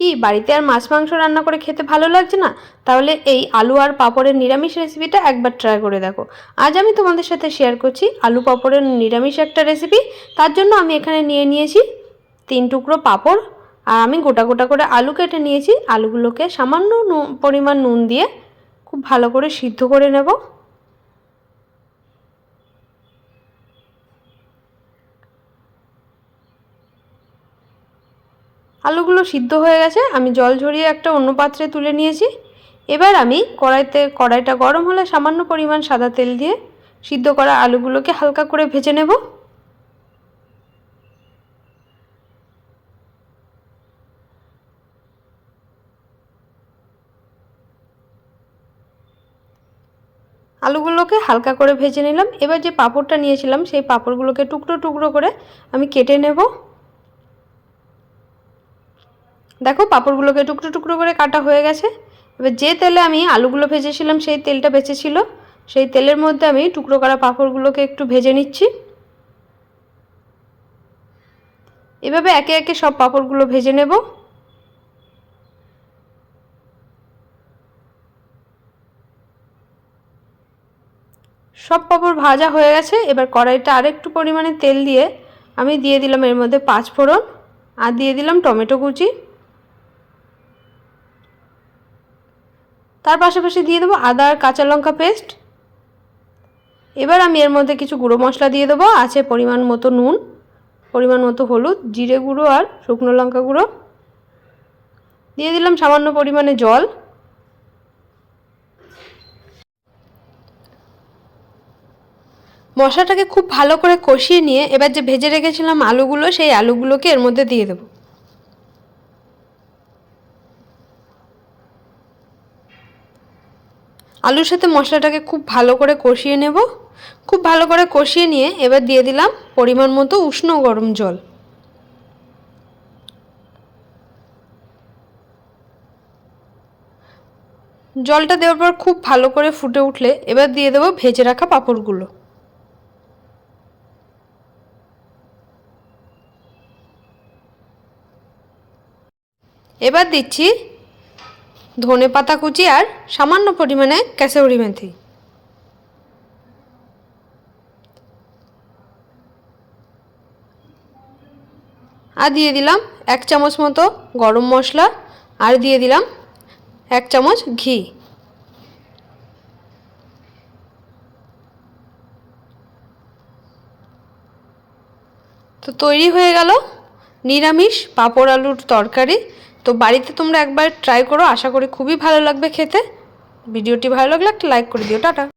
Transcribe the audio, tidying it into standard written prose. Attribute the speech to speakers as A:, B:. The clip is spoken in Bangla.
A: কি বাড়িতে আর মাছ মাংস রান্না করে খেতে ভালো লাগছে না? তাহলে এই আলু আর পাঁপড়ের নিরামিষ রেসিপিটা একবার ট্রাই করে দেখো। আজ আমি তোমাদের সাথে শেয়ার করছি আলু পাঁপড়ের নিরামিষ একটা রেসিপি। তার জন্য আমি এখানে নিয়েছি 3 টুকরো পাঁপড়, আর আমি গোটা গোটা করে আলু কেটে নিয়েছি। আলুগুলোকে সামান্য পরিমাণ নুন দিয়ে খুব ভালো করে সিদ্ধ করে নেব। আলুগুলো সিদ্ধ হয়ে গেছে, আমি জল ঝরিয়ে একটা অন্য পাত্রে তুলে নিয়েছি। এবার আমি কড়াইটা গরম হলে সামান্য পরিমাণ সাদা তেল দিয়ে সিদ্ধ করা আলুগুলোকে হালকা করে ভেজে নেব। আলুগুলোকে হালকা করে ভেজে নিলাম। এবার যে পাঁপড়টা নিয়েছিলাম সেই পাঁপড়গুলোকে টুকরো টুকরো করে আমি কেটে নেব। দেখো পাঁপড়গুলোকে টুকরো টুকরো করে কাটা হয়ে গেছে। এবার যে তেলে আমি আলুগুলো ভেজেছিলাম সেই তেলটা বেঁচেছিল, সেই তেলের মধ্যে আমি টুকরো করা পাঁপড়গুলোকে একটু ভেজে নিচ্ছি। এভাবে একে একে সব পাঁপড়গুলো ভেজে নেব। সব পাঁপড় ভাজা হয়ে গেছে। এবার কড়াইটা আরেকটু পরিমাণে তেল দিয়ে আমি দিয়ে দিলাম এর মধ্যে 5 ফোড়ন, আর দিয়ে দিলাম টমেটো কুচি। তার পাশাপাশি দিয়ে দেবো আদা আর কাঁচা লঙ্কা পেস্ট। এবার আমি এর মধ্যে কিছু গুঁড়ো মশলা দিয়ে দেবো। আছে পরিমাণ মতো নুন, পরিমাণ মতো হলুদ, জিরে গুঁড়ো আর শুকনো লঙ্কা গুঁড়ো। দিয়ে দিলাম সামান্য পরিমাণে জল। মশলাটাকে খুব ভালো করে কষিয়ে নিয়ে এবার যে ভেজে রেখেছিলাম আলুগুলো, সেই আলুগুলোকে এর মধ্যে দিয়ে দেবো। আলুর সাথে মশলাটাকে খুব ভালো করে কষিয়ে নেব। খুব ভালো করে কষিয়ে নিয়ে এবার দিয়ে দিলাম পরিমাণ মতো উষ্ণ গরম জল। জলটা দেওয়ার পর খুব ভালো করে ফুটে উঠলে এবার দিয়ে দেবো ভেজে রাখা পাঁপড়গুলো। এবার দিচ্ছি ধনে পাতা কুচি আর সামান্য পরিমাণে কাসুরি মেথি। আর দিয়ে দিলাম 1 চামচ মতো গরম মশলা, আর দিয়ে দিলাম 1 চামচ ঘি। তো তৈরি হয়ে গেল নিরামিষ পাঁপড় আলুর তরকারি। তো বাড়িতে তোমরা একবার ট্রাই করো, আশা করি খুবই ভালো লাগবে খেতে। ভিডিওটি ভালো লাগলে একটা লাইক করে দিও। টাটা।